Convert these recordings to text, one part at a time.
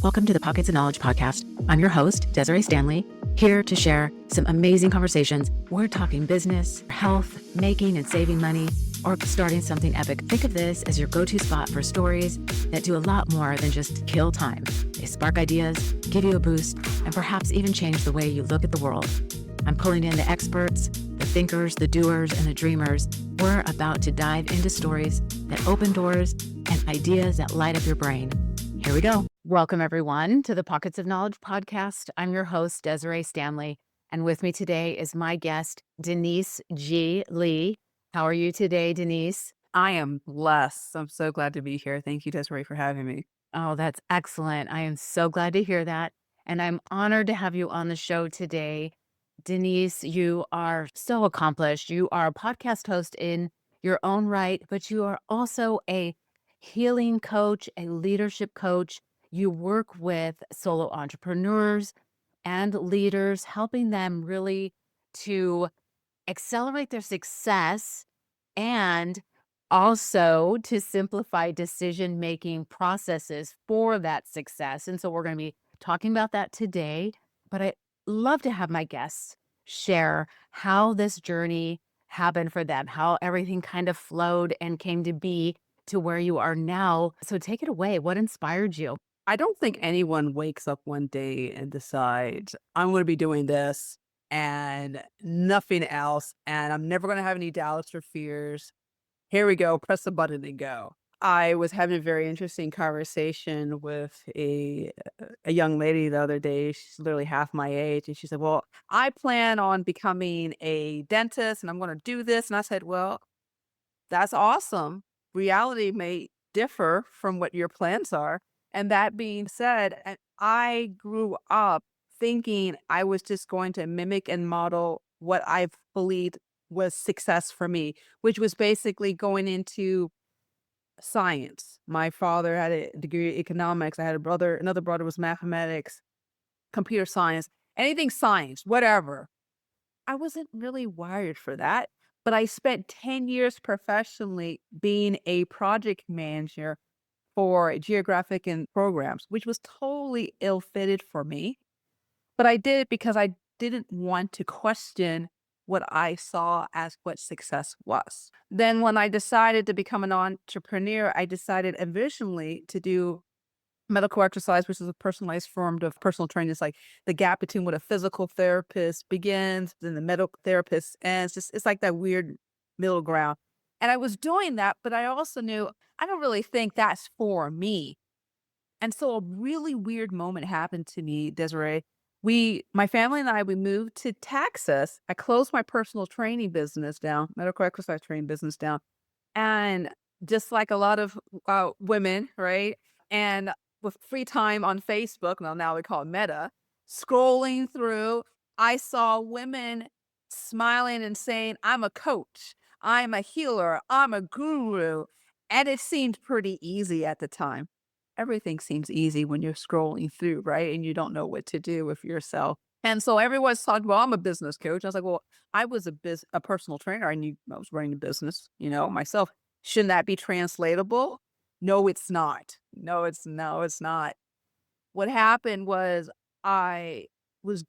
Welcome to the Pockets of Knowledge podcast. I'm your host, Desiree Stanley, here to share some amazing conversations. We're talking business, health, making and saving money, or starting something epic. Think of this as your go-to spot for stories that do a lot more than just kill time. They spark ideas, give you a boost, and perhaps even change the way you look at the world. I'm pulling in the experts, the thinkers, the doers, and the dreamers. We're about to dive into stories that open doors and ideas that light up your brain. Here we go. Welcome, everyone, to the Pockets of Knowledge podcast. I'm your host, Desiree Stanley, and with me today is my guest, Denise G. Lee. How are you today, Denise? I am blessed. I'm so glad to be here. Thank you, Desiree, for having me. Oh, that's excellent. I am so glad to hear that, and I'm honored to have you on the show today. Denise, you are so accomplished. You are a podcast host in your own right, but you are also a healing coach, a leadership coach. You work with solo entrepreneurs and leaders, helping them really to accelerate their success and also to simplify decision-making processes for that success. And so we're going to be talking about that today, but I love to have my guests share how this journey happened for them, how everything kind of flowed and came to be to where you are now. So take it away. What inspired you? I don't think anyone wakes up one day and decides, I'm going to be doing this and nothing else, and I'm never going to have any doubts or fears. Here we go, press the button and go. I was having a very interesting conversation with a young lady the other day. She's literally half my age. And she said, well, I plan on becoming a dentist and I'm going to do this. And I said, well, that's awesome. Reality may differ from what your plans are. And that being said, I grew up thinking I was just going to mimic and model what I believed was success for me, which was basically going into science. My father had a degree in economics. I had another brother was mathematics, computer science, anything science, whatever. I wasn't really wired for that, but I spent 10 years professionally being a project manager for geographic and programs, which was totally ill-fitted for me. But I did it because I didn't want to question what I saw as what success was. Then when I decided to become an entrepreneur, I decided originally to do medical exercise, which is a personalized form of personal training. It's like the gap between what a physical therapist begins and the medical therapist ends. It's like that weird middle ground. And I was doing that, but I also knew I don't really think that's for me. And so a really weird moment happened to me, Desiree. My family and I, we moved to Texas. I closed my personal training business down, medical exercise training business down. And just like a lot of women, right? And with free time on Facebook, now we call it Meta, scrolling through, I saw women smiling and saying, I'm a coach, I'm a healer, I'm a guru. And it seemed pretty easy at the time. Everything seems easy when you're scrolling through, right? And you don't know what to do with yourself. And so everyone's talking, well, I'm a business coach. I was like, well, I was a personal trainer. I knew I was running a business, myself. Shouldn't that be translatable? No, it's not. No, it's not. What happened was I was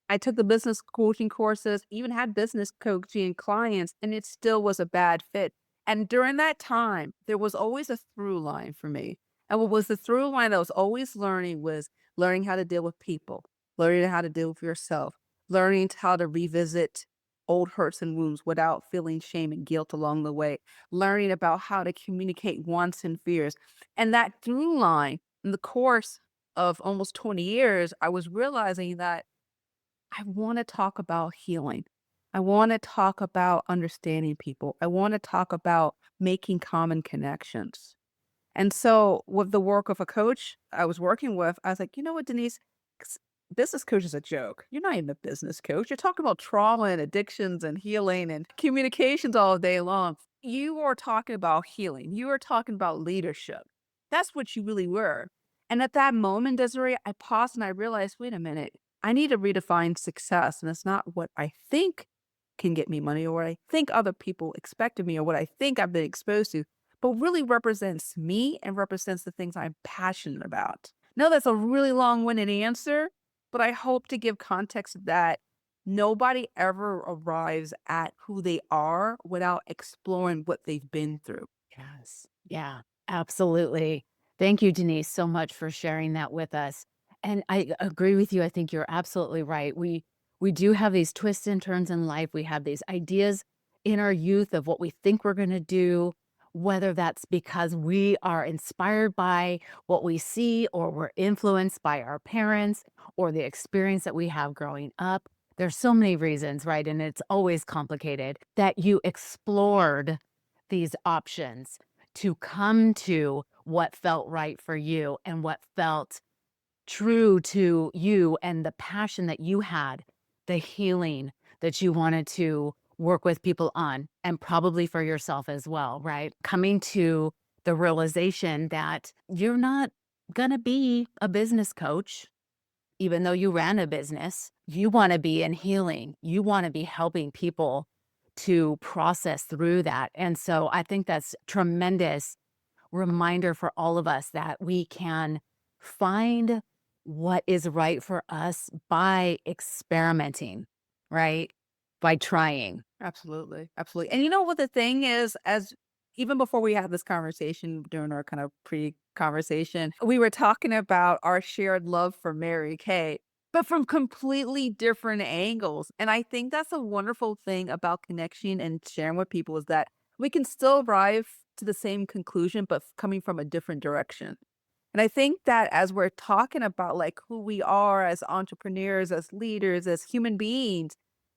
I took the business coaching courses, even had business coaching clients, and it still was a bad fit. And during that time, there was always a through line for me. And what was the through line I was always learning was learning how to deal with people, learning how to deal with yourself, learning how to revisit old hurts and wounds without feeling shame and guilt along the way, learning about how to communicate wants and fears. And that through line in the course of almost 20 years, I was realizing that I want to talk about healing. I want to talk about understanding people. I want to talk about making common connections. And so, with the work of a coach I was working with, I was like, you know what, Denise? Business coach is a joke. You're not even a business coach. You're talking about trauma and addictions and healing and communications all day long. You are talking about healing. You are talking about leadership. That's what you really were. And at that moment, Desiree, I paused and I realized, wait a minute, I need to redefine success. And it's not what I think can get me money or what I think other people expect of me or what I think I've been exposed to, but really represents me and represents the things I'm passionate about. No, that's a really long-winded answer, but I hope to give context that nobody ever arrives at who they are without exploring what they've been through. Yes. Yeah, absolutely. Thank you, Denise, so much for sharing that with us. And I agree with you. I think you're absolutely right. We do have these twists and turns in life. We have these ideas in our youth of what we think we're going to do, whether that's because we are inspired by what we see or we're influenced by our parents or the experience that we have growing up. There's so many reasons, right? And it's always complicated that you explored these options to come to what felt right for you and what felt true to you and the passion that you had, the healing that you wanted to work with people on, and probably for yourself as well, right? Coming to the realization that you're not going to be a business coach even though you ran a business, you wanna be in healing. You wanna be helping people to process through that, and so I think that's tremendous reminder for all of us that we can find what is right for us by experimenting, right? By trying. Absolutely, absolutely. And you know what the thing is, as even before we had this conversation during our kind of pre-conversation, we were talking about our shared love for Mary Kay, but from completely different angles. And I think that's a wonderful thing about connection and sharing with people is that we can still arrive to the same conclusion, but coming from a different direction. And I think that as we're talking about like who we are as entrepreneurs, as leaders, as human beings,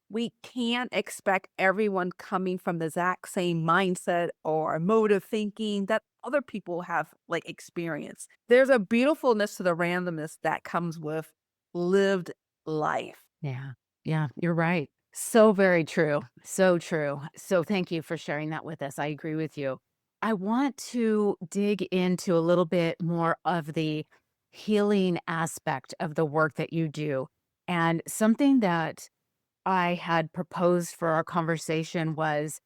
we can't expect everyone coming from the exact same mindset or mode of thinking that other people have like experienced. There's a beautifulness to the randomness that comes with lived life. Yeah. Yeah, you're right. So very true. So true. So thank you for sharing that with us. I agree with you. I want to dig into a little bit more of the healing aspect of the work that you do. And something that I had proposed for our conversation was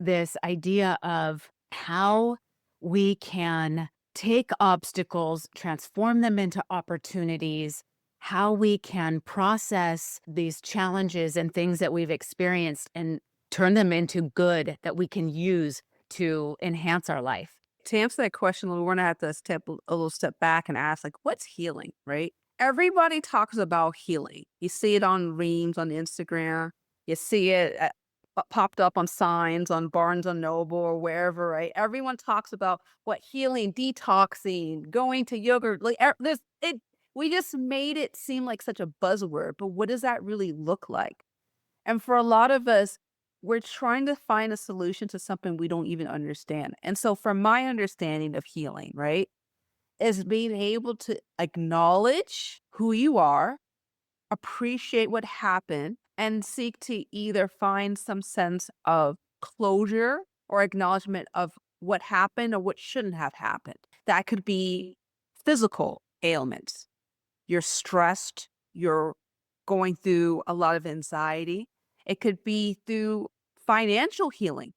this idea of how we can take obstacles, transform them into opportunities, how we can process these challenges and things that we've experienced and turn them into good that we can use to enhance our life. To answer that question, we're gonna have to step a little step back and ask, like, what's healing, right? Everybody talks about healing. You see it on reams on Instagram. You see it popped up on signs on Barnes and Noble or wherever, right? Everyone talks about what healing, detoxing, going to yoga. Like, there's it. We just made it seem like such a buzzword, but what does that really look like? And for a lot of us, we're trying to find a solution to something we don't even understand. And so, from my understanding of healing, right, is being able to acknowledge who you are, appreciate what happened, and seek to either find some sense of closure or acknowledgement of what happened or what shouldn't have happened. That could be physical ailments. You're stressed, you're going through a lot of anxiety. It could be through financial healing.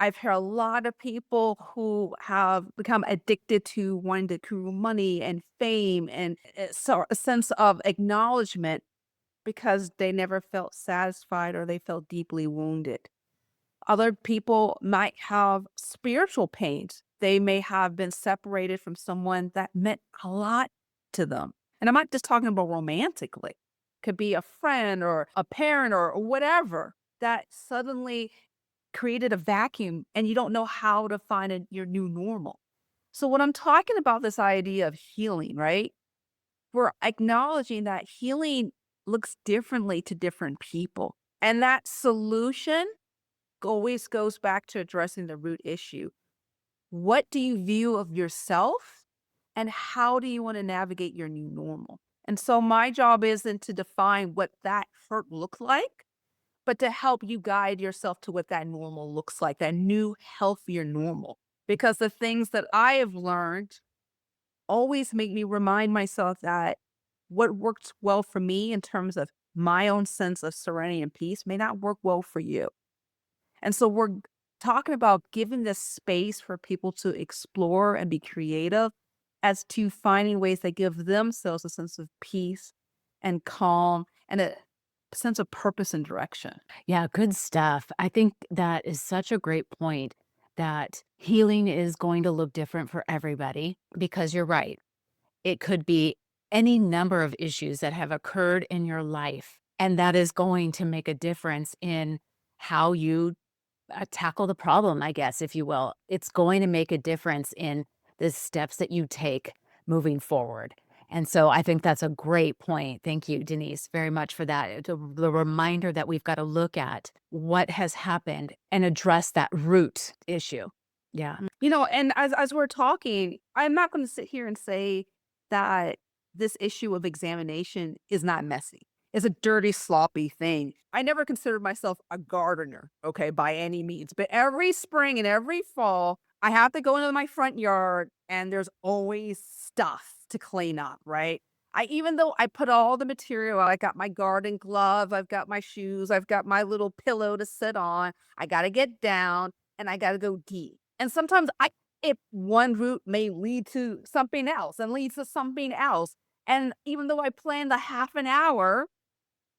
I've heard a lot of people who have become addicted to wanting to accrue money and fame and so a sense of acknowledgement because they never felt satisfied or they felt deeply wounded. Other people might have spiritual pains. They may have been separated from someone that meant a lot to them. And I'm not just talking about romantically. Could be a friend or a parent or whatever that suddenly created a vacuum and you don't know how to find your new normal. So when I'm talking about this idea of healing, right? We're acknowledging that healing looks differently to different people. And that solution always goes back to addressing the root issue. What do you view of yourself and how do you want to navigate your new normal? And so my job isn't to define what that hurt looks like, but to help you guide yourself to what that normal looks like, that new, healthier normal. Because the things that I have learned always make me remind myself that what works well for me in terms of my own sense of serenity and peace may not work well for you. And so we're talking about giving this space for people to explore and be creative as to finding ways that give themselves a sense of peace and calm and a sense of purpose and direction. Yeah, good stuff. I think that is such a great point that healing is going to look different for everybody because you're right. It could be any number of issues that have occurred in your life, and that is going to make a difference in how you tackle the problem, I guess, if you will. It's going to make a difference in the steps that you take moving forward. And so I think that's a great point. Thank you, Denise, very much for that. It's the reminder that we've got to look at what has happened and address that root issue. Yeah. And as we're talking, I'm not going to sit here and say that this issue of examination is not messy. It's a dirty, sloppy thing. I never considered myself a gardener, okay, by any means. But every spring and every fall, I have to go into my front yard and there's always stuff to clean up, right? Even though I put all the material, I got my garden glove, I've got my shoes, I've got my little pillow to sit on. I got to get down and I got to go deep. And sometimes if one route may lead to something else and leads to something else. And even though I planned a half an hour,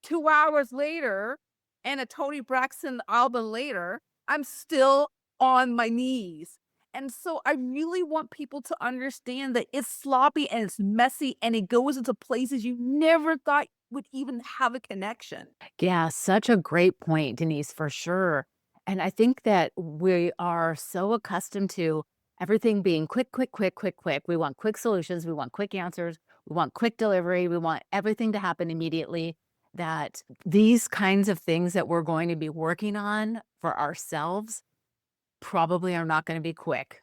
2 hours later and a Tony Braxton album later, I'm still on my knees. And so I really want people to understand that it's sloppy and it's messy and it goes into places you never thought would even have a connection. Yeah, such a great point, Denise, for sure. And I think that we are so accustomed to everything being quick, quick, quick, quick, quick. We want quick solutions. We want quick answers. We want quick delivery. We want everything to happen immediately. That these kinds of things that we're going to be working on for ourselves probably are not going to be quick.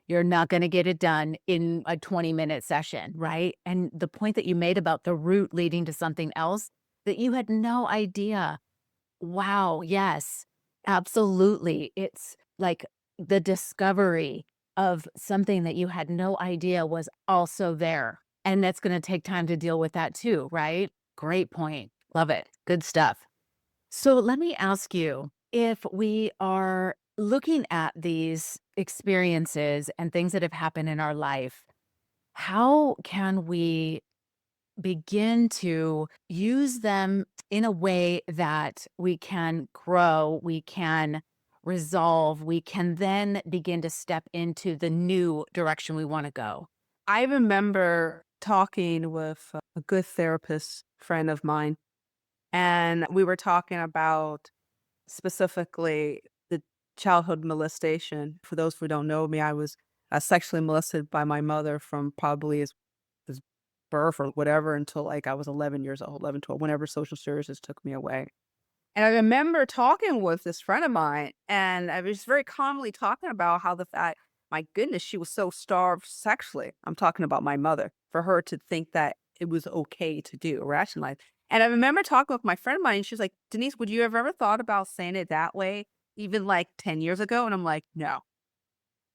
You're not going to get it done in a 20-minute session, right? And the point that you made about the route leading to something else that you had no idea. Wow, yes, absolutely. It's like the discovery of something that you had no idea was also there. And that's going to take time to deal with that too, right? Great point. Love it. Good stuff. So let me ask you, if we are looking at these experiences and things that have happened in our life, how can we begin to use them in a way that we can grow, we can resolve, we can then begin to step into the new direction we want to go? I remember talking with a good therapist friend of mine, and we were talking about specifically the childhood molestation. For those who don't know me, I was sexually molested by my mother from probably as birth or whatever until like I was 11 years old, 11, 12, whenever social services took me away. And I remember talking with this friend of mine, and I was very calmly talking about how the fact, my goodness, she was so starved sexually. I'm talking about my mother, for her to think that it was okay to do, rationalize. And I remember talking with my friend of mine, and she's like, Denise, would you have ever thought about saying it that way, even like 10 years ago? And I'm like, no,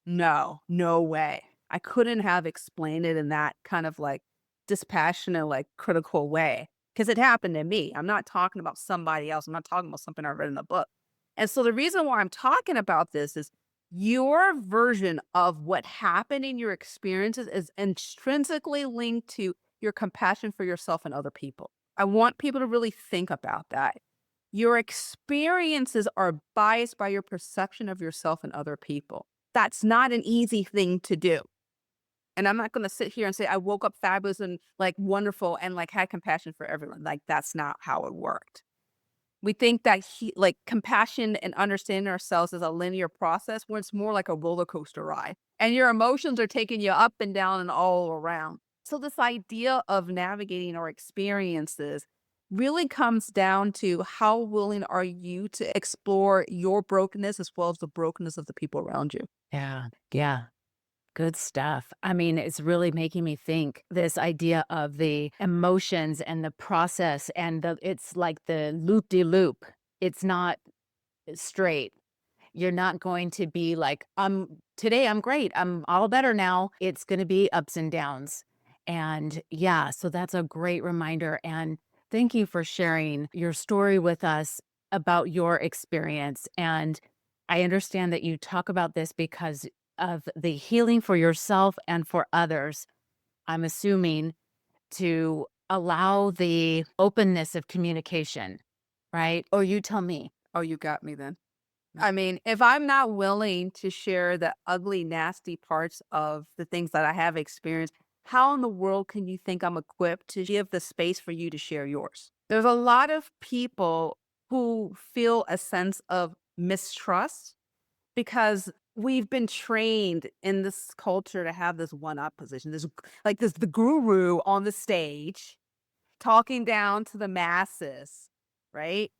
no, no way. I couldn't have explained it in that kind of like dispassionate, like critical way because it happened to me. I'm not talking about somebody else. I'm not talking about something I read in a book. And so the reason why I'm talking about this is your version of what happened in your experiences is intrinsically linked to your compassion for yourself and other people. I want people to really think about that. Your experiences are biased by your perception of yourself and other people. That's not an easy thing to do. And I'm not gonna sit here and say I woke up fabulous and, like, wonderful and, like, had compassion for everyone, like, that's not how it worked. We think that compassion and understanding ourselves is a linear process when it's more like a roller coaster ride, and your emotions are taking you up and down and all around. So this idea of navigating our experiences really comes down to how willing are you to explore your brokenness as well as the brokenness of the people around you. Yeah. Yeah. Good stuff. I mean, it's really making me think this idea of the emotions and the process and it's like the loop de loop. It's not straight. You're not going to be like, today I'm great. I'm all better now. It's going to be ups and downs. And yeah, so that's a great reminder. And thank you for sharing your story with us about your experience. And I understand that you talk about this because of the healing for yourself and for others. I'm assuming, to allow the openness of communication, right? Or you tell me. Oh, you got me then. I mean, if I'm not willing to share the ugly, nasty parts of the things that I have experienced, how in the world can you think I'm equipped to give the space for you to share yours? There's a lot of people who feel a sense of mistrust because we've been trained in this culture to have this one up position, this the guru on the stage talking down to the masses, right?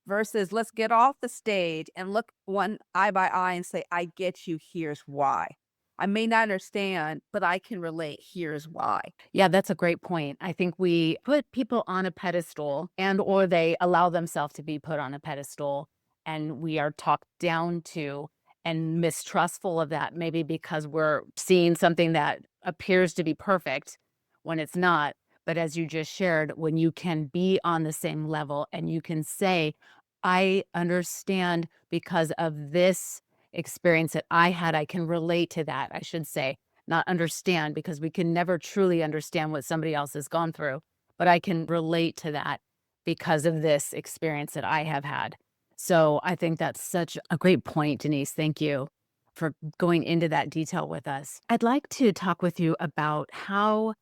Versus let's get off the stage and look one eye by eye and say, I get you. Here's why. I may not understand, but I can relate. Here's why. Yeah, that's a great point. I think we put people on a pedestal and or they allow themselves to be put on a pedestal and we are talked down to and mistrustful of that maybe because we're seeing something that appears to be perfect when it's not. But as you just shared, when you can be on the same level and you can say, I understand because of this experience that I had, I can relate to that, I should say not understand because we can never truly understand what somebody else has gone through, but I can relate to that because of this experience that I have had. So I think that's such a great point, Denise. Thank you for going into that detail with us. I'd like to talk with you about how,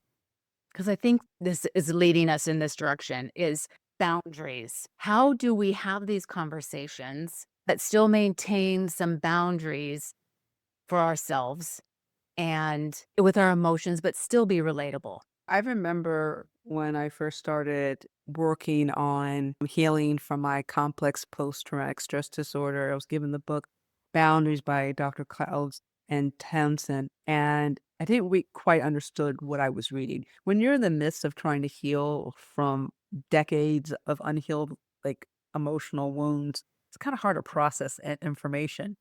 because I think this is leading us in this direction, is boundaries. How do we have these conversations that still maintain some boundaries for ourselves and with our emotions, but still be relatable? I remember when I first started working on healing from my complex post traumatic stress disorder. I was given the book Boundaries by Dr. Clouds and Townsend, and I didn't quite understood what I was reading. When you're in the midst of trying to heal from decades of unhealed, like emotional wounds, it's kind of hard to process information.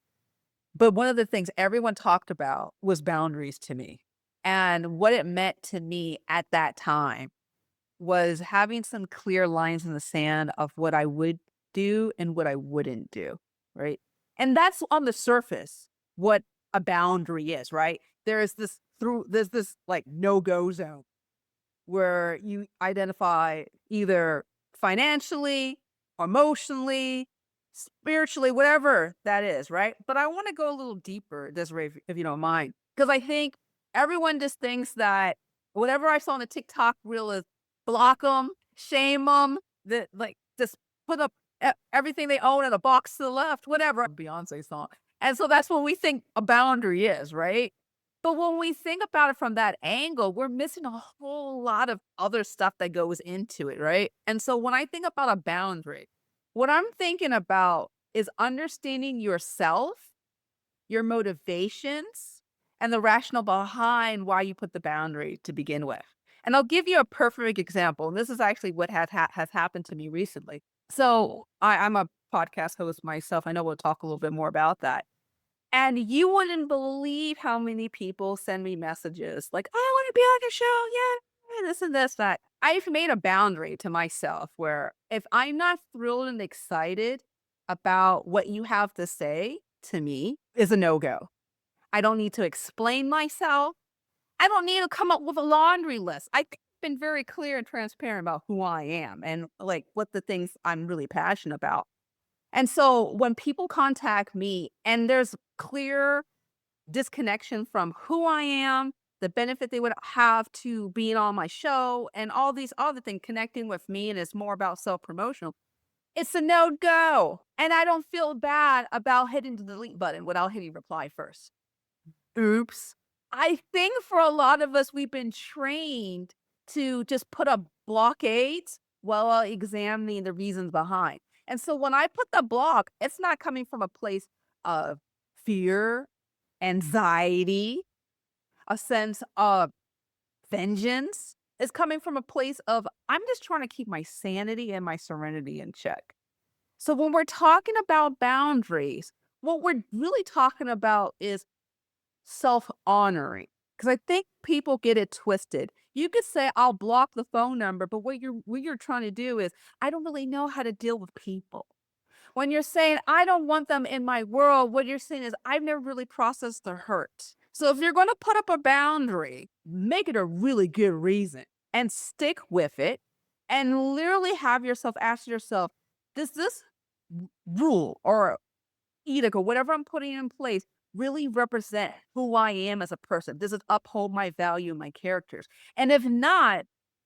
But one of the things everyone talked about was boundaries to me. And what it meant to me at that time was having some clear lines in the sand of what I would do and what I wouldn't do, right? And that's on the surface what a boundary is, right? There's this like no-go zone where you identify either financially, emotionally, spiritually, whatever that is, right? But I want to go a little deeper, Desiree, if you don't mind, because I think everyone just thinks that whatever I saw on the TikTok reel is block them, shame them, that like just put up everything they own in a box to the left, whatever. Beyonce song. And so that's what we think a boundary is, right? But when we think about it from that angle, we're missing a whole lot of other stuff that goes into it, right? And so when I think about a boundary, what I'm thinking about is understanding yourself, your motivations, and the rationale behind why you put the boundary to begin with. And I'll give you a perfect example. And this is actually what has happened to me recently. So I'm a podcast host myself. I know we'll talk a little bit more about that. And you wouldn't believe how many people send me messages like, "I wanna be on your show, yeah, this and this, that." I've made a boundary to myself where if I'm not thrilled and excited about what you have to say to me is a no-go. I don't need to explain myself. I don't need to come up with a laundry list. I think I've been very clear and transparent about who I am and, like, what the things I'm really passionate about. And so when people contact me and there's clear disconnection from who I am, the benefit they would have to being on my show, and all these other things connecting with me, and it's more about self promotional. It's a no go. And I don't feel bad about hitting the delete button without hitting reply first. Oops. I think for a lot of us, we've been trained to just put up blockades while examining the reasons behind. And so when I put the block, it's not coming from a place of fear, anxiety, a sense of vengeance. It's coming from a place of, I'm just trying to keep my sanity and my serenity in check. So when we're talking about boundaries, what we're really talking about is self-honoring, because I think people get it twisted. You could say, "I'll block the phone number," but what you're trying to do is, "I don't really know how to deal with people." When you're saying, "I don't want them in my world," what you're saying is, "I've never really processed the hurt." So if you're going to put up a boundary, make it a really good reason and stick with it and literally have yourself ask yourself, does this rule or edict or whatever I'm putting in place really represent who I am as a person? Does it uphold my value, my characters? And if not,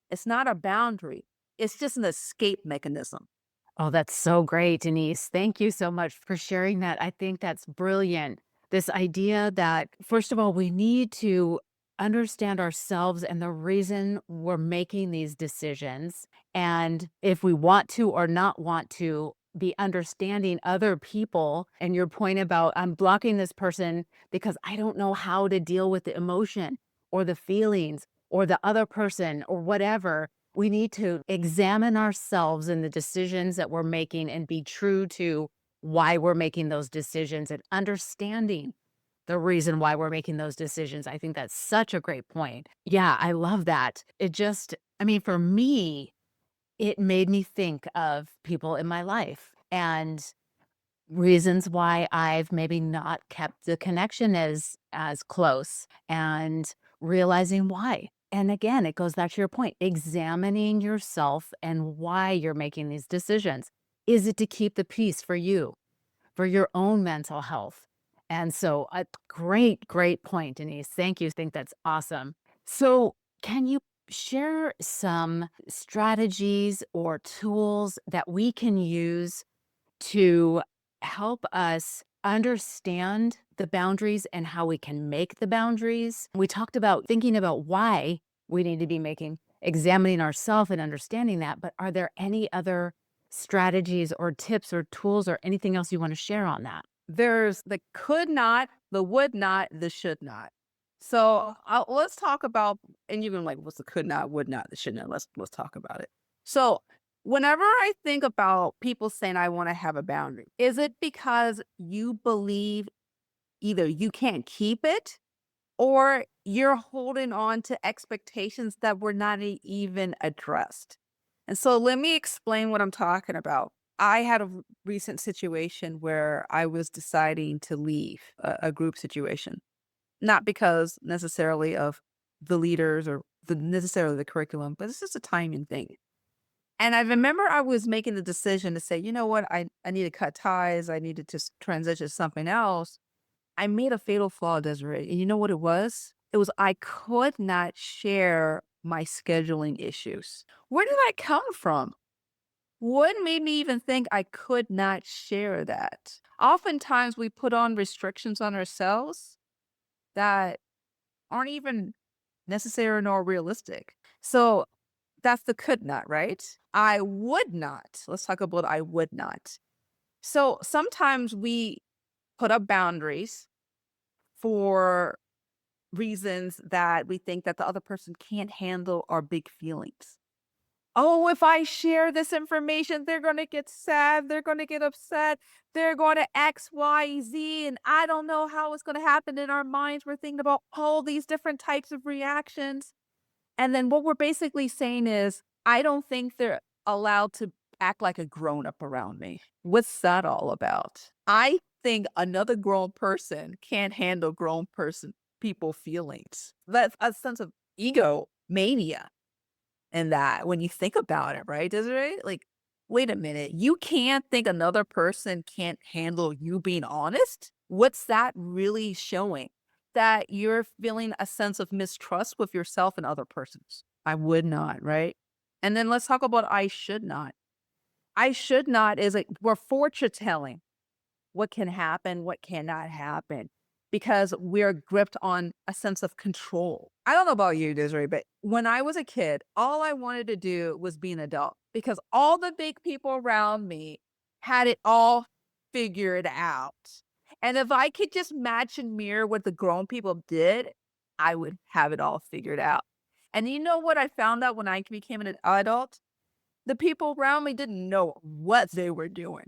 it's not a boundary. It's just an escape mechanism. Oh, that's so great, Denise. Thank you so much for sharing that. I think that's brilliant. This idea that, first of all, we need to understand ourselves and the reason we're making these decisions. And if we want to or not want to, be understanding other people. And your point about, I'm blocking this person because I don't know how to deal with the emotion or the feelings or the other person or whatever. We need to examine ourselves and the decisions that we're making and be true to why we're making those decisions and understanding the reason why we're making those decisions. I think that's such a great point. Yeah, I love that. It just, I mean, for me, it made me think of people in my life and reasons why I've maybe not kept the connection as close and realizing why. And again, it goes back to your point, examining yourself and why you're making these decisions. Is it to keep the peace for you, for your own mental health? And so, a great, great point, Denise. Thank you. Think that's awesome. So, can you share some strategies or tools that we can use to help us understand the boundaries and how we can make the boundaries? We talked about thinking about why we need to be examining ourselves and understanding that, but are there any other strategies or tips or tools or anything else you want to share on that? There's the could not, the would not, the should not. So let's talk about, and you're gonna like, what's the could not, would not, the should not? Let's talk about it. So whenever I think about people saying I want to have a boundary, is it because you believe either you can't keep it or you're holding on to expectations that were not even addressed? And so let me explain what I'm talking about. I had a recent situation where I was deciding to leave a group situation, not because necessarily of the leaders or necessarily the curriculum, but it's just a timing thing. And I remember I was making the decision to say, you know what, I need to cut ties. I need to just transition to something else. I made a fatal flaw, Desiree. And you know what it was? It was I could not share my scheduling issues. Where did that come from? What made me even think I could not share that? Oftentimes, we put on restrictions on ourselves that aren't even necessary nor realistic. So that's the could not, right? I would not. Let's talk about I would not. So sometimes we put up boundaries for reasons that we think that the other person can't handle our big feelings. Oh, if I share this information, they're going to get sad. They're going to get upset. They're going to X, Y, Z. And I don't know how it's going to happen in our minds. We're thinking about all these different types of reactions. And then what we're basically saying is, I don't think they're allowed to act like a grown up around me. What's that all about? I think another grown person can't handle grown people feelings. That's a sense of ego mania in that when you think about it, right, Desiree? Like, wait a minute, you can't think another person can't handle you being honest? What's that really showing? That you're feeling a sense of mistrust with yourself and other persons. I would not, right? And then let's talk about I should not. I should not is like we're fortune telling what can happen, what cannot happen, because we're gripped on a sense of control. I don't know about you, Desiree, but when I was a kid, all I wanted to do was be an adult because all the big people around me had it all figured out. And if I could just match and mirror what the grown people did, I would have it all figured out. And you know what I found out when I became an adult? The people around me didn't know what they were doing.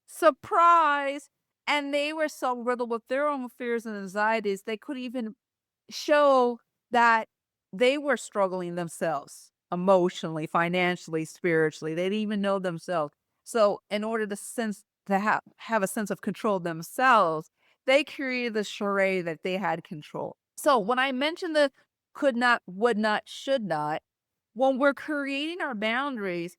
Surprise! And they were so riddled with their own fears and anxieties, they couldn't even show that they were struggling themselves emotionally, financially, spiritually. They didn't even know themselves. So, in order to have a sense of control themselves, They created the charade that they had control. So when I mentioned the could not, would not, should not, when we're creating our boundaries,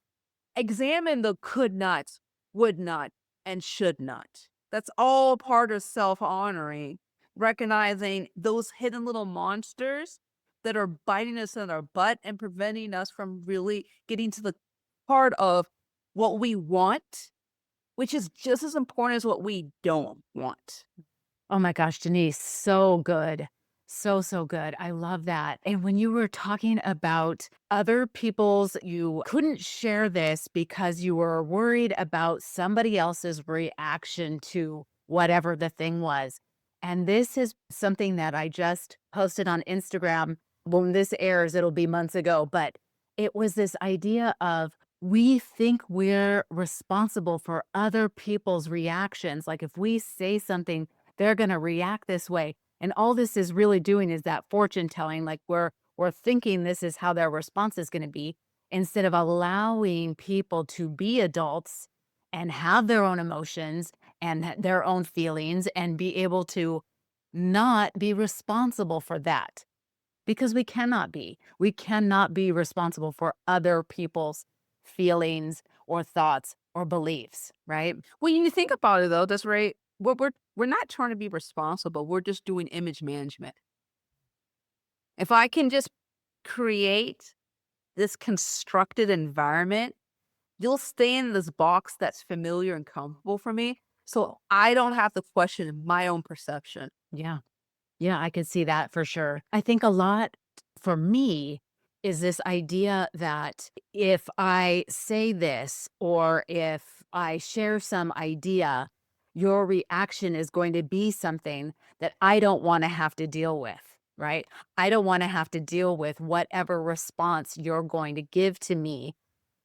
examine the could nots, would not, and should not. That's all part of self honoring, recognizing those hidden little monsters that are biting us in our butt and preventing us from really getting to the part of what we want, which is just as important as what we don't want. Oh my gosh, Denise, so good. So, so good. I love that. And when you were talking about other people's, you couldn't share this because you were worried about somebody else's reaction to whatever the thing was. And this is something that I just posted on Instagram. When this airs, it'll be months ago, but it was this idea of we think we're responsible for other people's reactions. Like if we say something, they're gonna react this way. And all this is really doing is that fortune telling, like we're thinking this is how their response is gonna be, instead of allowing people to be adults and have their own emotions and their own feelings and be able to not be responsible for that. Because we cannot be. We cannot be responsible for other people's feelings or thoughts or beliefs, right? When you think about it though, that's right. We're not trying to be responsible. We're just doing image management. If I can just create this constructed environment, you'll stay in this box that's familiar and comfortable for me. So I don't have to question my own perception. Yeah. Yeah, I could see that for sure. I think a lot for me is this idea that if I say this or if I share some idea, your reaction is going to be something that I don't want to have to deal with, right? I don't want to have to deal with whatever response you're going to give to me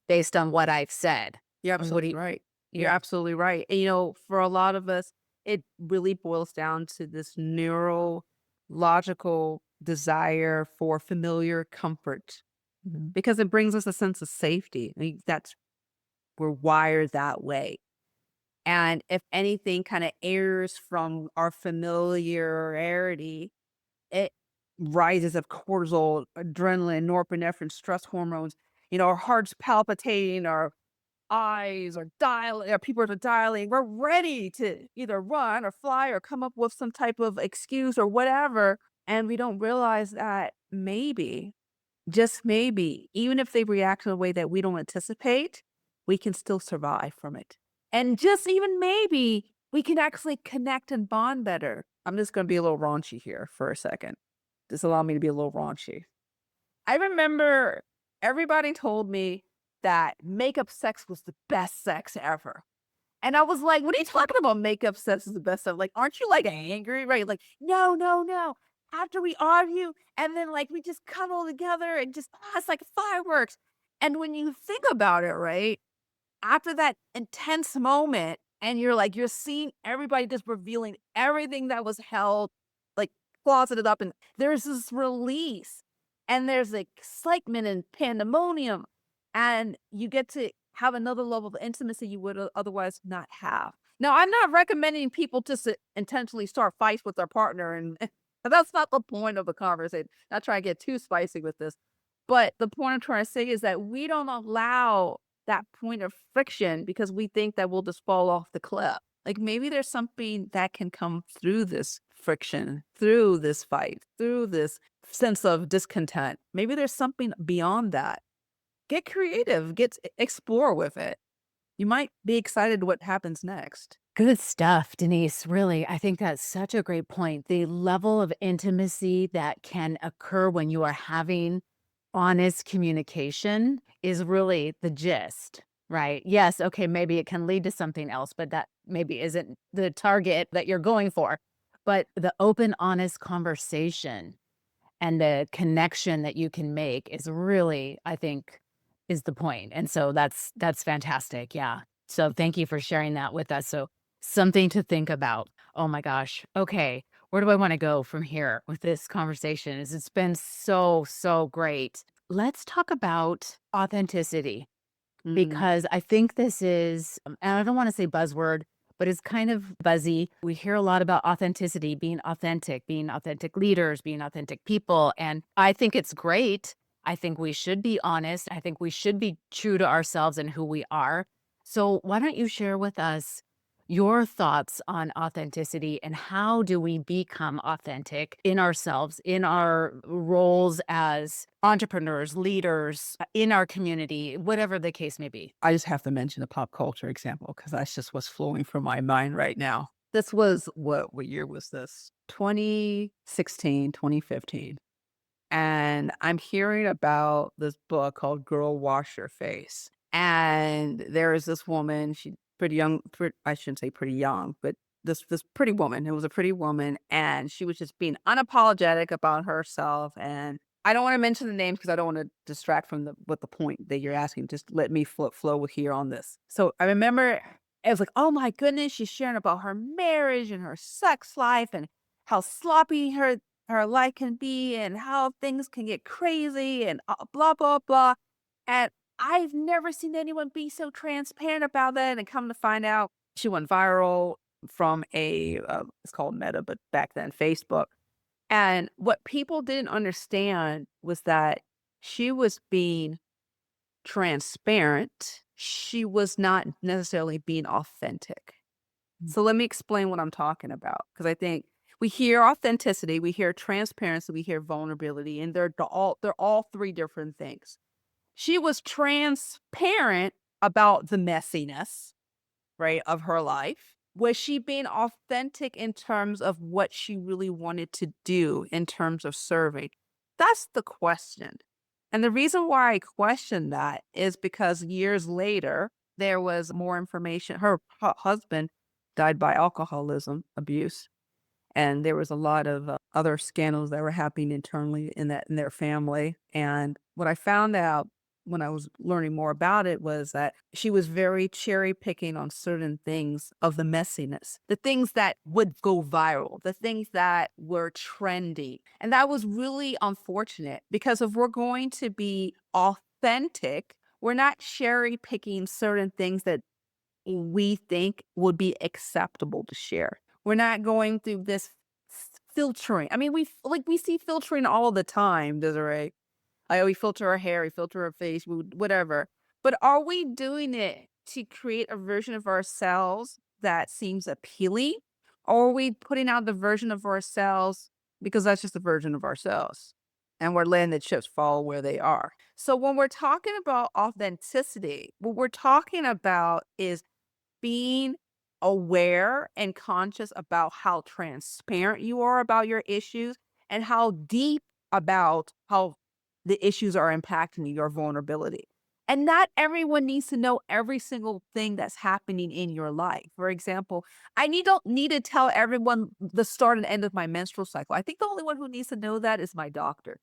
based on what I've said. You're What do absolutely you, right. You're yeah. absolutely right. And, for a lot of us, it really boils down to this neurological desire for familiar comfort Mhm. because it brings us a sense of safety. That's we're wired that way. And if anything kind of errs from our familiarity, it rises of cortisol, adrenaline, norepinephrine, stress hormones. Our heart's palpitating, our eyes are dilating, our pupils are dilating. We're ready to either run or fly or come up with some type of excuse or whatever. And we don't realize that maybe, just maybe, even if they react in a way that we don't anticipate, we can still survive from it. And just even maybe we can actually connect and bond better. I'm just going to be a little raunchy here for a second. Just allow me to be a little raunchy. I remember everybody told me that makeup sex was the best sex ever. And I was like, "What are you talking about makeup sex is the best stuff? Like, aren't you, like, angry?" Right? Like, "No, no, no. After we argue and then, like, we just cuddle together and just, it's like fireworks." And when you think about it, right, after that intense moment and you're seeing everybody just revealing everything that was held, like, closeted up, and there's this release, and there's excitement and pandemonium, and you get to have another level of intimacy you would otherwise not have. Now, I'm not recommending people just to intentionally start fights with their partner, and that's not the point of the conversation. Not trying to get too spicy with this, but the point I'm trying to say is that we don't allow that point of friction because we think that we'll just fall off the cliff. Like maybe there's something that can come through this friction, through this fight, through this sense of discontent. Maybe there's something beyond that. Get creative, explore with it. You might be excited what happens next. Good stuff, Denise. Really, I think that's such a great point. The level of intimacy that can occur when you are having honest communication is really the gist, right? Yes, okay, maybe it can lead to something else, but that maybe isn't the target that you're going for. But the open, honest conversation and the connection that you can make is really, I think, is the point. And so that's fantastic. Yeah. So thank you for sharing that with us. So something to think about. Oh my gosh. Okay. Where do I want to go from here with this conversation? Is it's been so, so great. Let's talk about authenticity Mm, because I think this is, and I don't want to say buzzword, but it's kind of buzzy. We hear a lot about authenticity, being authentic leaders, being authentic people. And I think it's great. I think we should be honest. I think we should be true to ourselves and who we are. So, why don't you share with us your thoughts on authenticity and how do we become authentic in ourselves, in our roles as entrepreneurs, leaders, in our community, whatever the case may be? I just have to mention a pop culture example because that's just what's flowing from my mind right now. This was what year was this? 2016, 2015. And I'm hearing about this book called Girl Wash Your Face. And there is this woman, she pretty young, I shouldn't say pretty young, but this pretty woman. It was a pretty woman, and she was just being unapologetic about herself. And I don't want to mention the names because I don't want to distract from the what the point that you're asking. Just let me flow with here on this. So I remember it was like, oh my goodness, she's sharing about her marriage and her sex life and how sloppy her life can be and how things can get crazy and blah blah blah. And I've never seen anyone be so transparent about that. And come to find out, she went viral from it's called Meta, but back then Facebook. And what people didn't understand was that she was being transparent. She was not necessarily being authentic. So let me explain what I'm talking about, because I think we hear authenticity, we hear transparency, we hear vulnerability, and they're all three different things. She was transparent about the messiness, right, of her life. Was she being authentic in terms of what she really wanted to do in terms of serving? That's the question. And the reason why I question that is because years later, there was more information. Her husband died by alcoholism abuse, and there was a lot of other scandals that were happening internally in their family. And what I found out when I was learning more about it was that she was very cherry picking on certain things of the messiness, the things that would go viral, the things that were trendy. And that was really unfortunate, because if we're going to be authentic, we're not cherry picking certain things that we think would be acceptable to share. We're not going through this filtering. I mean, we see filtering all the time, Desiree. We filter our hair, we filter our face, whatever. But are we doing it to create a version of ourselves that seems appealing? Or are we putting out the version of ourselves because that's just a version of ourselves? And we're letting the chips fall where they are. So when we're talking about authenticity, what we're talking about is being aware and conscious about how transparent you are about your issues and how deep about how the issues are impacting your vulnerability. And not everyone needs to know every single thing that's happening in your life. For example, don't need to tell everyone the start and end of my menstrual cycle. I think the only one who needs to know that is my doctor.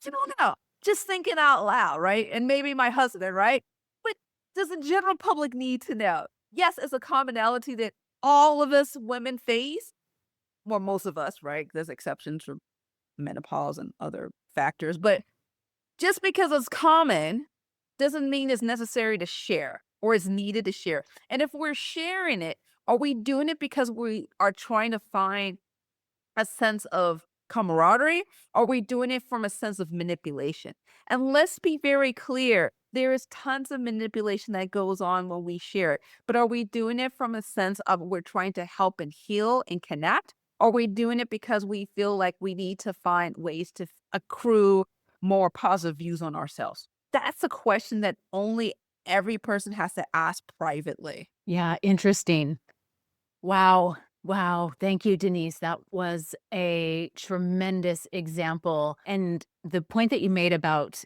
You don't know. Just thinking out loud, right? And maybe my husband, right? But does the general public need to know? Yes, it's a commonality that all of us women face. Well, most of us, right? There's exceptions for menopause and other factors. But just because it's common doesn't mean it's necessary to share or is needed to share. And if we're sharing it, are we doing it because we are trying to find a sense of camaraderie? Are we doing it from a sense of manipulation? And let's be very clear, there is tons of manipulation that goes on when we share it. But are we doing it from a sense of we're trying to help and heal and connect? Are we doing it because we feel like we need to find ways to accrue more positive views on ourselves? That's a question that only every person has to ask privately. Yeah, interesting. Wow. Wow. Thank you, Denise. That was a tremendous example. And the point that you made about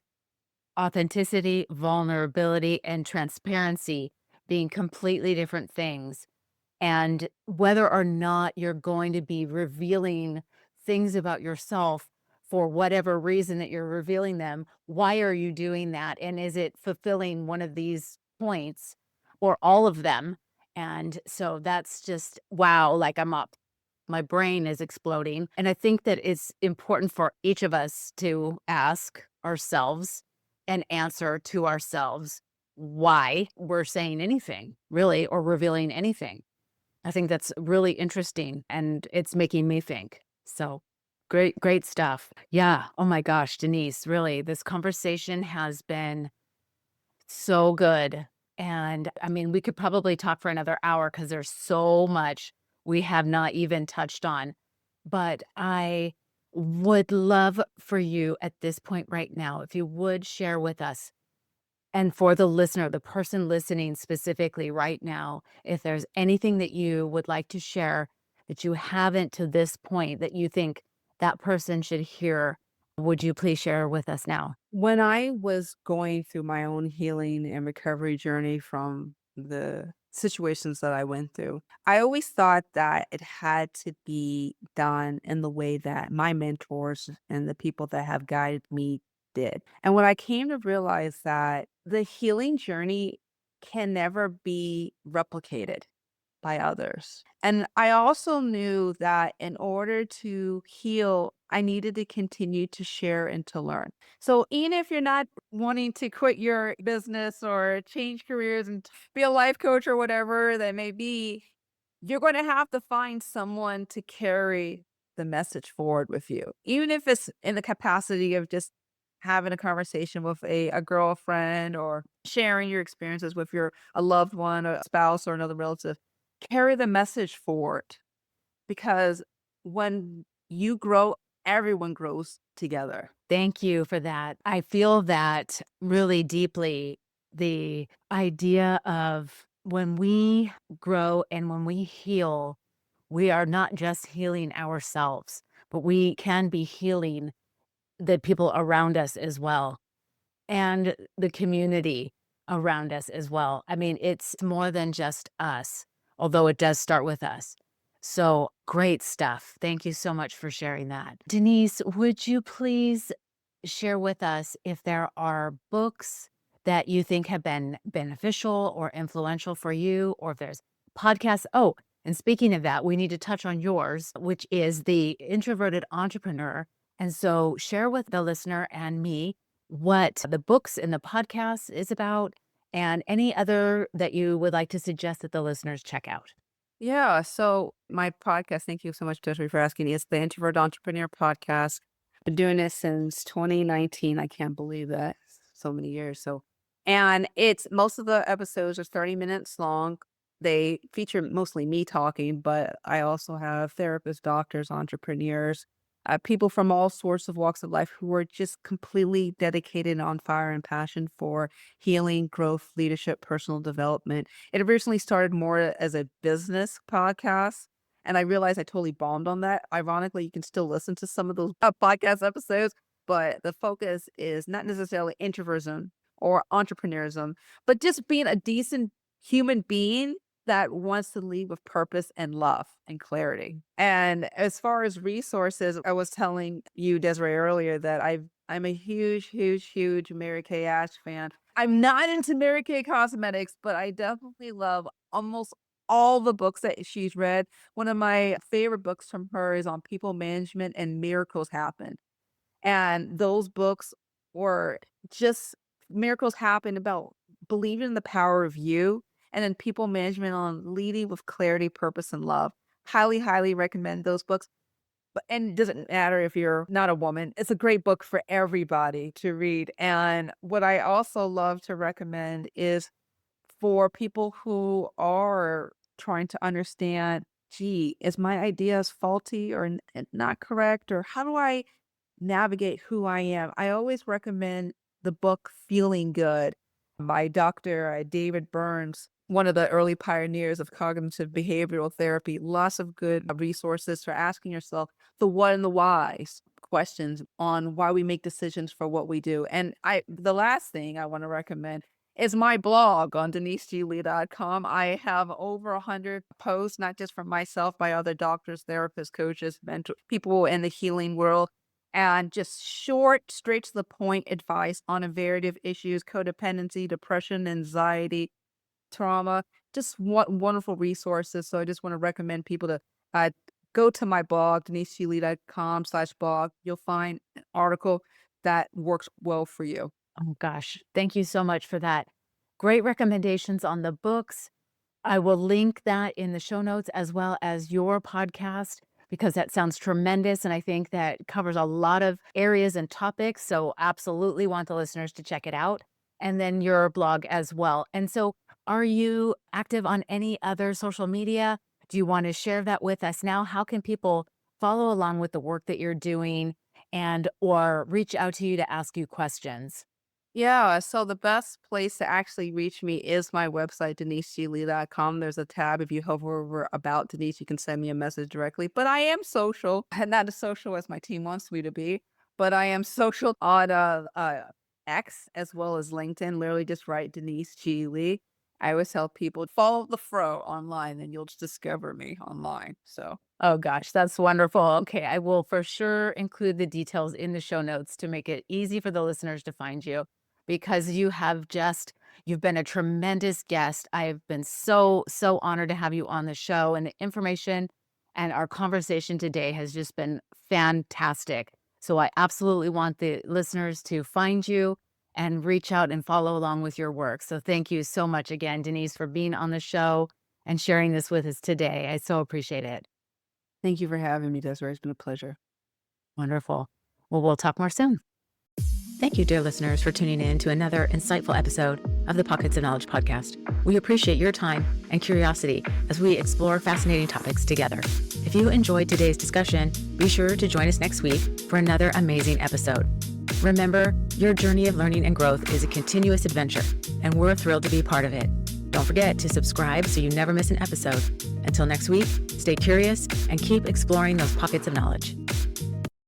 authenticity, vulnerability, and transparency being completely different things, and whether or not you're going to be revealing things about yourself for whatever reason that you're revealing them, why are you doing that? And is it fulfilling one of these points or all of them? And so that's just wow, like I'm up. My brain is exploding. And I think that it's important for each of us to ask ourselves and answer to ourselves why we're saying anything, really, or revealing anything. I think that's really interesting, and it's making me think. So great, great stuff. Yeah. Oh my gosh, Denise, really, this conversation has been so good. And I mean, we could probably talk for another hour because there's so much we have not even touched on. But I would love for you at this point right now, if you would share with us and for the listener, the person listening specifically right now, if there's anything that you would like to share that you haven't to this point that you think that person should hear, would you please share with us now? When I was going through my own healing and recovery journey from the situations that I went through, I always thought that it had to be done in the way that my mentors and the people that have guided me did. And when I came to realize that the healing journey can never be replicated by others. And I also knew that in order to heal, I needed to continue to share and to learn. So even if you're not wanting to quit your business or change careers and be a life coach or whatever that may be, you're going to have to find someone to carry the message forward with you. Even if it's in the capacity of just having a conversation with a girlfriend or sharing your experiences with your a loved one, a spouse or another relative, carry the message forward because when you grow, everyone grows together. Thank you for that. I feel that really deeply. The idea of when we grow and when we heal, we are not just healing ourselves, but we can be healing the people around us as well and the community around us as well. I mean, it's more than just us, although it does start with us. So great stuff. Thank you so much for sharing that. Denise, would you please share with us if there are books that you think have been beneficial or influential for you, or if there's podcasts? Oh, and speaking of that, we need to touch on yours, which is The Introverted Entrepreneur. And so share with the listener and me what the books and the podcast is about and any other that you would like to suggest that the listeners check out. Yeah. So my podcast, thank you so much, Desiree, for asking. It's the Introvert Entrepreneur Podcast. Been doing this since 2019. I can't believe that. So many years. And it's most of the episodes are 30 minutes long. They feature mostly me talking, but I also have therapists, doctors, entrepreneurs, people from all sorts of walks of life who are just completely dedicated on fire and passion for healing, growth, leadership, personal development. It originally started more as a business podcast, and I realized I totally bombed on that. Ironically, you can still listen to some of those podcast episodes, but the focus is not necessarily introversion or entrepreneurism, but just being a decent human being that wants to lead with purpose and love and clarity. And as far as resources, I was telling you, Desiree, earlier that I'm a huge, huge, huge Mary Kay Ash fan. I'm not into Mary Kay cosmetics, but I definitely love almost all the books that she's read. One of my favorite books from her is on people management and miracles happen. And those books were just miracles happen about believing in the power of you, and then people management on leading with clarity, purpose, and love. Highly, highly recommend those books. But and it doesn't matter if you're not a woman. It's a great book for everybody to read. And what I also love to recommend is for people who are trying to understand, gee, is my ideas faulty or not correct? Or how do I navigate who I am? I always recommend the book Feeling Good by Dr. David Burns, one of the early pioneers of cognitive behavioral therapy. Lots of good resources for asking yourself the what and the whys questions on why we make decisions for what we do. And the last thing I want to recommend is my blog on deniseglee.com. I have over 100 posts, not just from myself, by other doctors, therapists, coaches, mentor, people in the healing world, and just short, straight to the point advice on a variety of issues: codependency, depression, anxiety, trauma, just wonderful resources. So I just want to recommend people to uh, go to my blog, deniseglee.com/blog. You'll find an article that works well for you. Oh gosh, thank you so much for that. Great recommendations on the books I will link that in the show notes as well as your podcast because that sounds tremendous. And I think that covers a lot of areas and topics. So, absolutely want the listeners to check it out. And then your blog as well. And so, are you active on any other social media? Do you want to share that with us now? How can people follow along with the work that you're doing and or reach out to you to ask you questions? Yeah, so the best place to actually reach me is my website, deniseglee.com. There's a tab. If you hover over about Denise, you can send me a message directly. But I am social, and not as social as my team wants me to be, but I am social on X as well as LinkedIn. Literally just write Denise G. Lee. I always tell people follow the fro online and you'll just discover me online. So Oh gosh, that's wonderful. Okay, I will for sure include the details in the show notes to make it easy for the listeners to find you because you've been a tremendous guest. I have been so honored to have you on the show and the information and our conversation today has just been fantastic. So I absolutely want the listeners to find you and reach out and follow along with your work. So thank you so much again, Denise, for being on the show and sharing this with us today. I so appreciate it. thank you for having me, Desiree. It's been a pleasure. Wonderful. Well, we'll talk more soon. Thank you, dear listeners, for tuning in to another insightful episode of the Pockets of Knowledge podcast. We appreciate your time and curiosity as we explore fascinating topics together. If you enjoyed today's discussion, be sure to join us next week for another amazing episode. Remember, your journey of learning and growth is a continuous adventure, and we're thrilled to be part of it. Don't forget to subscribe so you never miss an episode. Until next week, stay curious and keep exploring those pockets of knowledge.